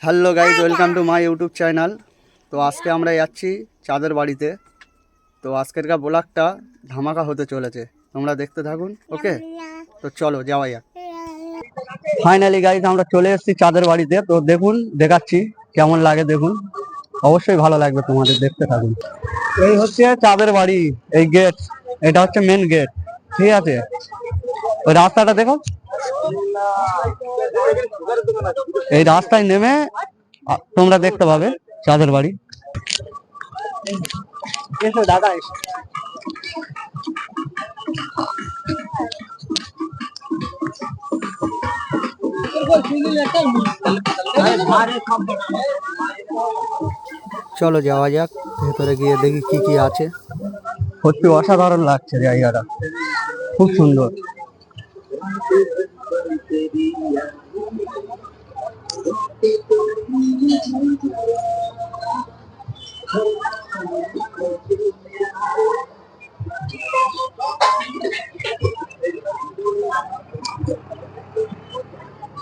Hello guys, welcome to my YouTube channel. তো আজকে আমরা যাচ্ছি চাঁদের বাড়িতে। তো আজকেরকার ব্লগটা ধামাকা হতে চলেছে, তোমরা দেখতে থাকুন। ওকে, তো চলো যাওয়া যাক। ফাইনালি গাইজ আমরা চলে এসেছি চাঁদের বাড়িতে। তো দেখুন, দেখাচ্ছি কেমন লাগে, দেখুন অবশ্যই ভালো লাগবে তোমাদের, দেখতে থাকুন। এই হচ্ছে চাঁদের বাড়ি, এই গেট, এটা হচ্ছে মেন গেট, ঠিক আছে। ওই রাস্তাটা দেখো, এই রাস্তায় নেমে তোমরা দেখতে পাবে চাঁদের বাড়ি। এসো দাদা, এসো। চলো যাওয়া যাক, ভেতরে গিয়ে দেখি কি কি আছে। সত্যি অসাধারণ লাগছে জায়গাটা, খুব সুন্দর।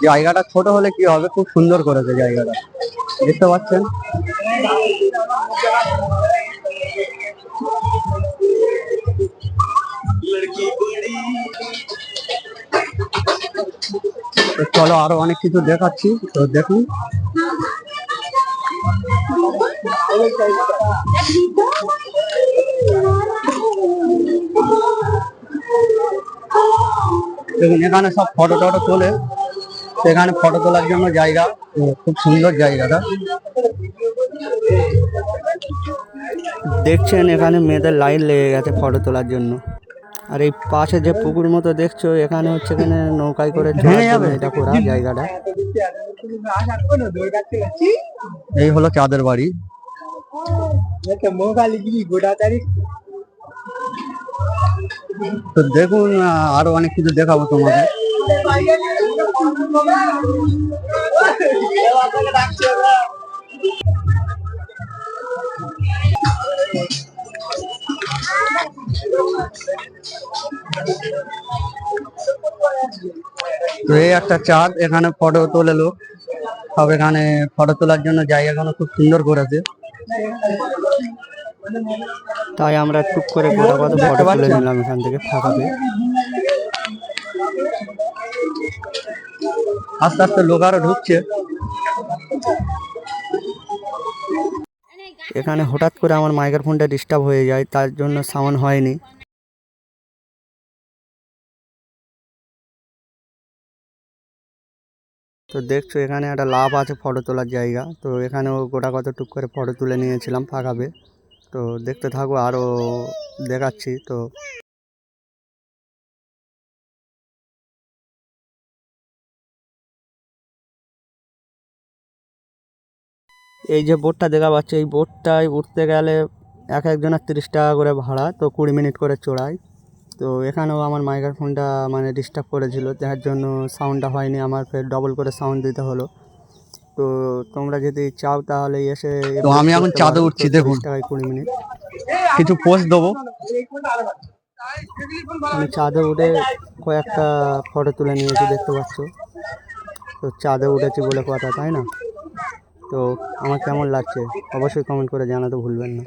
জায়গাটা ছোট হলে কি হবে, খুব সুন্দর করেছে জায়গাটা, দেখতে পাচ্ছেন। চলো আরো অনেক কিছু দেখাচ্ছি, তো দেখুন। দেখুন এখানে সব ফটো টটো তোলে, সেখানে ফটো তোলার জন্য জায়গা, খুব সুন্দর জায়গাটা। দেখছেন এখানে মেয়েদের লাইন লেগে গেছে ফটো তোলার জন্য। আর এই পাশে যে পুকুর মতো দেখছো, এখানে হচ্ছে এখানে নৌকায় করে এটা করা জায়গাটা। এই হলো চাঁদের বাড়ি। তো দেখুন আরো অনেক কিছু দেখাবো তোমাদের। তো এই একটা চাঁদ, এখানে ফটো তোলে লোক সব, এখানে ফটো তোলার জন্য জায়গাগুলো খুব সুন্দর করেছে। তাই আমরা টুক করে গোটা কত ফটো তুলে নিলাম এখান থেকে ফাঁকা পেয়ে। আস্তে আস্তে লোক আরো ঢুকছে। এখানে হঠাৎ করে আমার মাইক্রোফোনটা ডিস্টার্ব হয়ে যায়, তার জন্য সাউন্ড হয়নি। তো দেখছো এখানে একটা লাভ আছে ফটো তোলার জায়গা, তো এখানেও গোটা কত টুক করে ফটো তুলে নিয়েছিলাম ফাঁকাবে। তো দেখতে থাকো, আরও দেখাচ্ছি। তো এই যে বোটটা দেখা পাচ্ছে, এই বোটটায় উঠতে গেলে একজনের 30 টাকা করে ভাড়া, তো 20 মিনিট করে চড়াই। তো এখানেও আমার মাইক্রোফোনটা মানে ডিস্টার্ব করেছিল, যার জন্য সাউন্ডটা হয়নি, আমার ফের ডবল করে সাউন্ড দিতে হলো। তো তোমরা যদি চাও তাহলে এসে, তো আমি এখন চাঁদে উঠছি, দেখুন 20 মিনিট কিছু পোস্ট দেবো। আমি চাঁদে উঠে কয়েকটা ফটো তুলে নিয়েছি, দেখতে পাচ্ছ। তো চাঁদে উঠেছি বলে কথা, তাই না? তো আমার কেমন লাগছে অবশ্যই কমেন্ট করে জানাতে ভুলবেন না।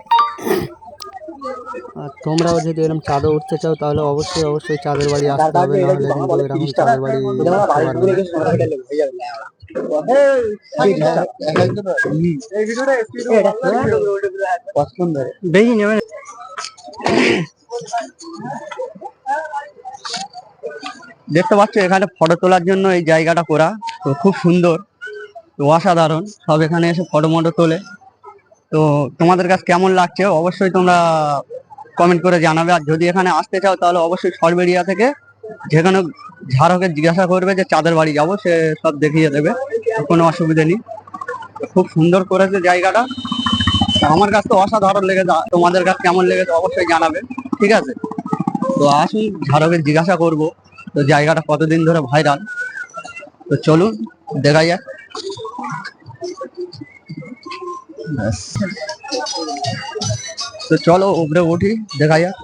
আর তোমরাও যদি এরকম চাঁদে উঠতে চাও তাহলে অবশ্যই চাঁদের বাড়ি আসতে হবে, নাহলে কিন্তু এরকম চাঁদের বাড়ি উঠতে পারবে না। দেখতে পাচ্ছ এখানে ফটো তোলার জন্য এই জায়গাটা করা, তো খুব সুন্দর, তো অসাধারণ। সব এখানে এসে ফটো মটো তোলে। তো তোমাদের কাছে কেমন লাগছে অবশ্যই তোমরা কমেন্ট করে জানাবে। আর যদি এখানে আসতে চাও তাহলে অবশ্যই সরবেরিয়া থেকে যেখানে ঝাড়কে জিজ্ঞাসা করবে যে চাঁদের বাড়ি যাবো, সে সব দেখিয়ে দেবে, কোনো অসুবিধা নেই। খুব সুন্দর করেছে জায়গাটা, আমার কাছে তো অসাধারণ লেগেছে। তোমাদের কাছে কেমন লেগেছে অবশ্যই জানাবে, ঠিক আছে। তো আসুন ঝাড়কে জিজ্ঞাসা করবো তো জায়গাটা কতদিন ধরে ভাইরাল। তো চলুন দেখা যাক। তো চলো উপরে উঠি, দেখা যাক।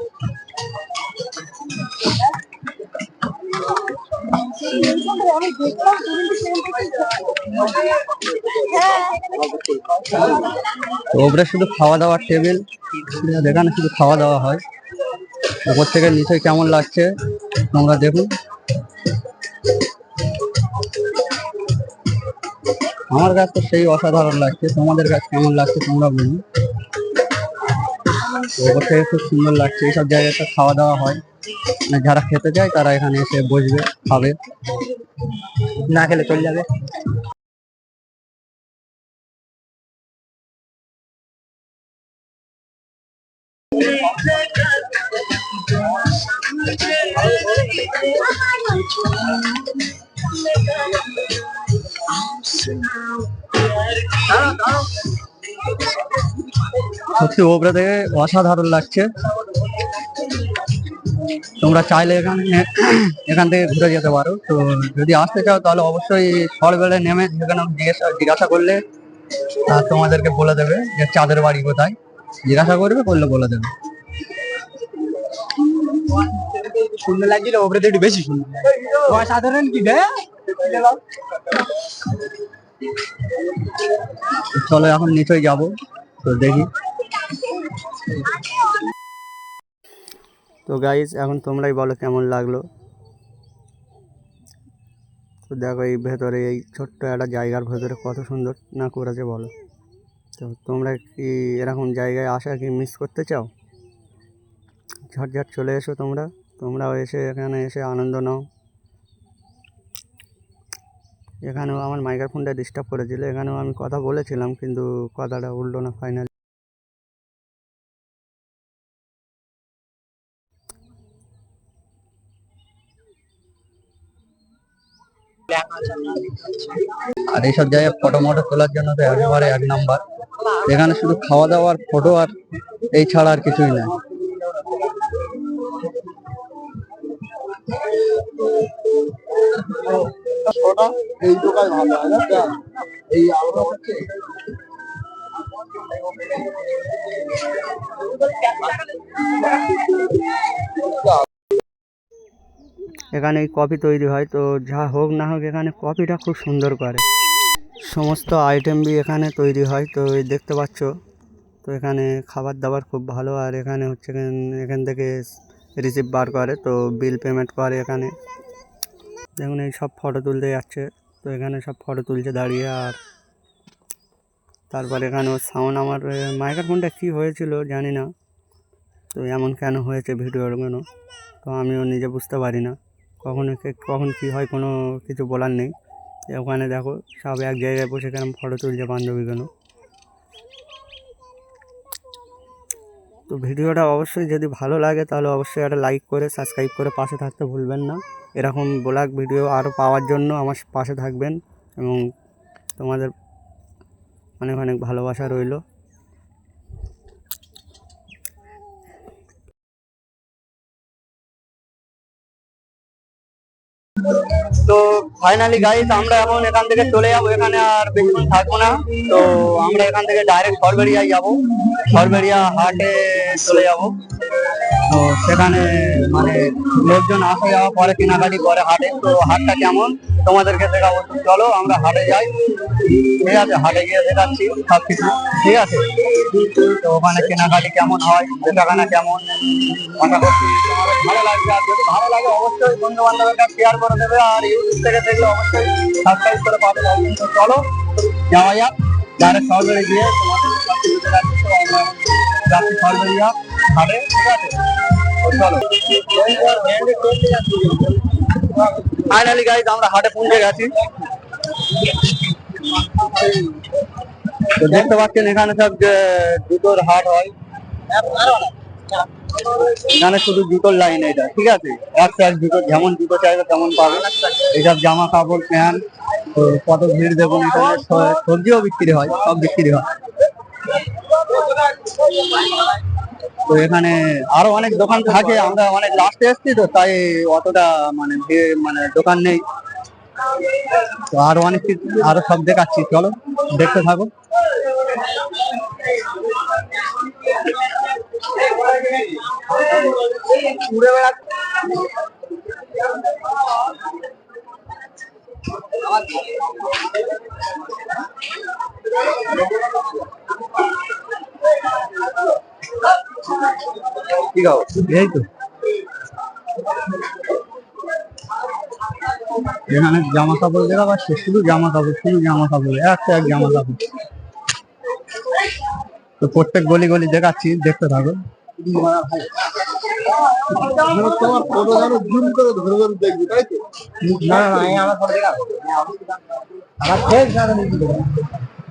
তো ওপরে শুধু খাওয়া দাওয়ার টেবিল, এখানে শুধু খাওয়া দাওয়া হয়। উপর থেকে নিচে কেমন লাগছে তোমরা দেখুন। আমার কাছে তো সেই অসাধারণ লাগছে, তোমাদের কাছে কেমন লাগছে তোমরা বলুন। ওপর থেকে খুব সুন্দর লাগছে। এইসব জায়গাটা খাওয়া দাওয়া হয়, মানে যারা খেতে চায় তারা এখানে এসে বসবে, খাবে, না খেলে চলে যাবে। সত্যি ওপরে থেকে অসাধারণ লাগছে। তোমরা চাইলে এখান থেকে ঘুরে যেতে পারো। তো যদি আসতে চাও তাহলে অবশ্যই সরবেলে নেমে সেখানে জিজ্ঞাসা করলে তোমাদেরকে বলে দেবে যে চাঁদের বাড়ি কোথায়। জিজ্ঞাসা করবে, বললে বলে দেবে। সুন্দর লাগছিল, ওপরে তো একটু বেশি সুন্দর। অসাধারণ কি চলো এখন নিচে যাবো, তো দেখি। তো গাইস এখন তোমরাই বলো কেমন লাগলো। তো দেখো এই ভেতরে, এই ছোট্ট একটা জায়গার ভেতরে কত সুন্দর না করেছে বলো। তো তোমরা কি এরকম জায়গায় আসা কি মিস করতে চাও? ঝটঝট চলে এসো তোমরাও এসে এখানে এসে আনন্দ নাও। এখানেও আমার মাইক্রোফোনটা ডিস্টার্ব করেছিল, এখানেও আমি কথা বলেছিলাম কিন্তু কথাটা উঠলো না ফাইনালি। আর এইসব জায়গায় ফটো মটো তোলার জন্য তো একেবারে 1 নাম্বার। এখানে শুধু খাওয়া দাওয়ার ফটো আর এই ছাড়া আর কিছুই না। এই দোকান ভালো হয় না, এই আলোটা হচ্ছে এখানে কফি তৈরি হয়। তো যা হোক না হোক এখানে কফিটা খুব সুন্দর করে, সমস্ত আইটেম বি এখানে তৈরি হয়। তো এই দেখতে পাচ্ছ, তো এখানে খাবার দাবার খুব ভালো। আর এখানে হচ্ছে এখান থেকে রিসিপ্ট বার করে, তো বিল পেমেন্ট করে এখানে। দেখুন এই সব ফটো তুলতে যাচ্ছে, তো এখানে সব ফটো তুলছে দাঁড়িয়ে। আর তারপর এখানে সাউন্ড, আমার মাইক্রোফোনটা কী হয়েছিল জানি না, তো এমন কেন হয়েছে ভিডিওর কেন, তো আমিও নিজে বুঝতে পারি না। কখন কী হয় কোনো কিছু বলার নেই। ওখানে দেখো সব এক জায়গায় বসে কেন ফটো তুলছে বান্ধবীগুলো। তো ভিডিওটা অবশ্যই যদি ভালো লাগে তাহলে অবশ্যই একটা লাইক করে সাবস্ক্রাইব করে পাশে থাকতে ভুলবেন না। এরকম ব্লগ ভিডিও আরও পাওয়ার জন্য আমার পাশে থাকবেন, এবং তোমাদের অনেক অনেক ভালোবাসা রইল। তো ফাইনালি গাইস আমরা এখন এখান থেকে চলে যাবো, এখানে আর বেশিক্ষণ থাকবো না। তো আমরা এখান থেকে ডাইরেক্ট সরবেরিয়ায় যাবো, সরবেরিয়া হাটে চলে যাব। তো সেখানে মানে লোকজন আসা যাওয়া পরে কেনাকাটি করে হাটে। তো হাটটা কেমন তোমাদেরকে দেখাবো, চলো আমরা হাটে যাই। ঠিক আছে, হাটে গিয়ে দেখাচ্ছি সবকিছু, ঠিক আছে। তো ওখানে কেনাকাটি কেমন হয়, বেচাকেনা কেমন, আশা করছি তোমাদের ভালো লাগবে। আর যদি ভালো লাগে অবশ্যই বন্ধু বান্ধবের কাছে শেয়ার করে দেবে, আর ইউটিউব থেকে দেখলে অবশ্যই সাবস্ক্রাইব করে পাবে। তো চলো যাওয়া যাক ডাইরেক্ট সরবেরি গিয়ে তোমাদের সবকিছু দেখাচ্ছি। তো আমরা যাচ্ছি সরবেরিয়া হাটে, ঠিক আছে। তো চলো ফাইনালি গাইস আমরা হাটে পৌঁছে গেছি। তো দেখতে পাচ্ছেন এখানে সব জুতোর হাট হয়, এখানে শুধু জুতোর লাইন এটা, ঠিক আছে। এক জুতো, যেমন জুতো চাইবে তেমন পাবে। এইসব জামা কাপড় প্যান্ট, তো কত ভিড় দেখুন। এখানে সবজিও বিক্রি হয়, সব বিক্রি হয়। তো এখানে আরো অনেক দোকান থাকে, আমরা অনেক লাস্টে এসছি তো তাই অতটা মানে মানে দোকান নেই। তো আরো অনেক কিছু, আরো সব দেখাচ্ছি, চলো দেখতে থাকো। ঘুরে বেড়াচ্ছি কি খাও? এই তো এখানে জামা কাপড় দেখা পাচ্ছে, শুধু জামা কাপড়, শুধু জামা কাপড়, একটা এক জামা কাপড়। তো প্রত্যেক গলি গলি দেখাচ্ছি, দেখতে থাকো। তোমার ফটো যেন জুম করে ধরে ধরে দেখবি, তাই তো? না না না, আমার ফটো দেখা আমার ফেস না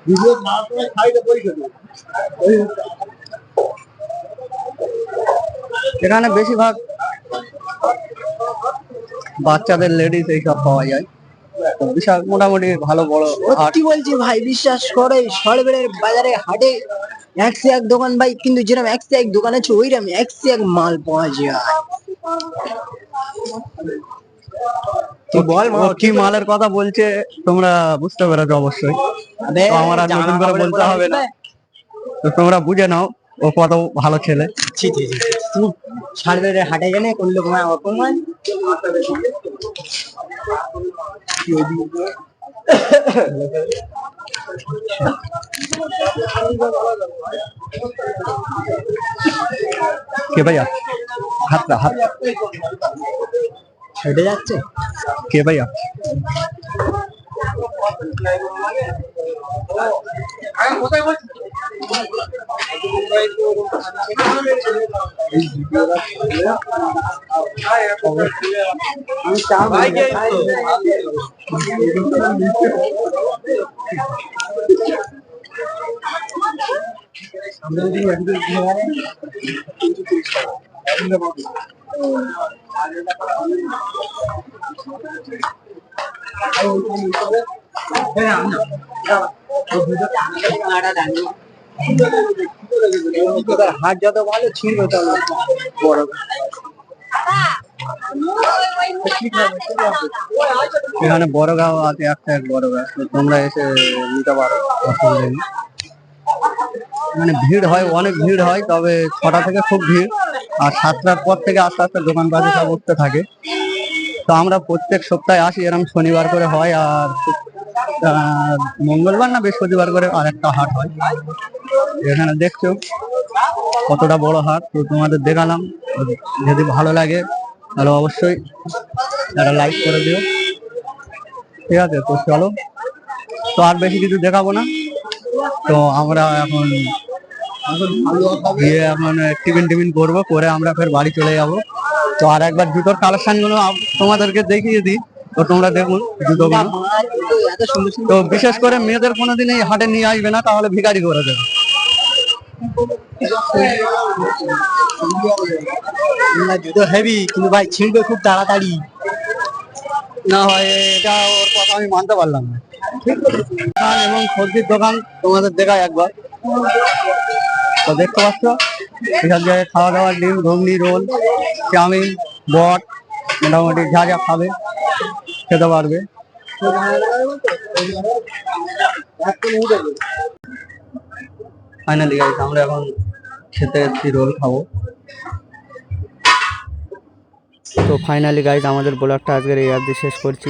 ভিডিও ছাড়ার সময় সাইডে পরীক্ষা দেবে। এখানে বেশিরভাগ বাচ্চাদের লেডিস এইসব পাওয়া যায়। তো বিশাল মোটামুটি ভালো বড় হাট। সত্যি বলছি ভাই, বিশ্বাস করে সরবেলের বাজারে হাটে একশো এক দোকান ভাই, কিন্তু যেরকম একশো এক দোকান আছে ওইরকম একশো এক মাল পাওয়া যায়। তো বল কি মালের কথা বলছে তোমরা বুঝতে পেরেছো অবশ্যই। তো আমার আর নতুন করে বলতে হবে না, তো তোমরা বুঝে নাও ও কত ভালো ছেলে। সরবেলের হাটে গেলে কোন লোক মায় অপমান। কে ভাইয়া হাতটা হাত হেঁটে যাচ্ছে কে ভাইয়া? হাট যত ভালো ছিল তত বড়। এখানে বড় গাঁও আছে, একটা এক বড় গাছ, তো তোমরা এসে নিতে পারো, অসুবিধা নেই। মানে ভিড় হয়, অনেক ভিড় হয়, তবে 6টা থেকে খুব ভিড়, আর 7টার পর থেকে আস্তে আস্তে দোকানপাট সব উঠতে থাকে। তো আমরা প্রত্যেক সপ্তাহে আসি, এরকম শনিবার করে হয়, আর মঙ্গলবার না বৃহস্পতিবার করে আর একটা হাট হয়। এখানে দেখছো কতটা বড় হাট, তো তোমাদের দেখালাম। যদি ভালো লাগে তাহলে অবশ্যই একটা লাইক করে দিও, ঠিক আছে? তো চলো, তো আর বেশি কিছু দেখাবো না, তো আমরা এখন গিয়ে এখন টিফিন টিফিন করবো, করে আমরা ফের বাড়ি চলে যাবো। তো আর একবার জুতোর কালেকশন গুলো তোমাদেরকে দেখিয়ে দিই, তো তোমরা দেখুন জুতোগুলো। এত সুন্দর সুন্দর তো বিশেষ করে মেয়েদের কোনোদিন এই হাটে নিয়ে আসবে না, তাহলে ভিখারি করে দেবে। জুতো হেভি, কিন্তু ভাই ছিঁড়বে খুব তাড়াতাড়ি। না ভাই, এটা ওর কথা আমি মানতে পারলাম না। দোকান এবং সবজির দোকান তোমাদের দেখায় একবার। তো দেখতে পাচ্ছ এসব জায়গায় খাওয়া দাওয়া, ডিম, ঘুগনি, রোল, চাউমিন, বট, মোটামুটি যা যা খাবে খেতে পারবে। ফাইনালি গাইস, আমরা এখন খেতে এসেছি, রোল খাবো। তো ফাইনালি গাইস, আমাদের ব্লগটা আজকের এই অবধি শেষ করছি।